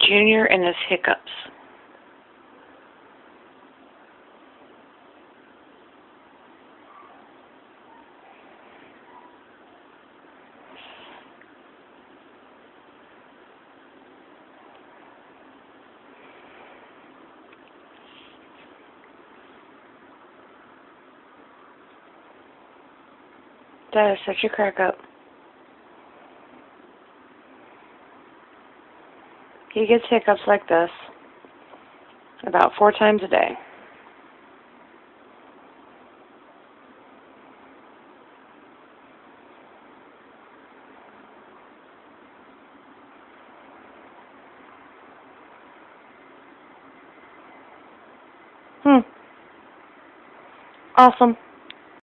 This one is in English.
Junior and his hiccups. That is such a crack up. He gets hiccups like this about 4 times a day. Awesome.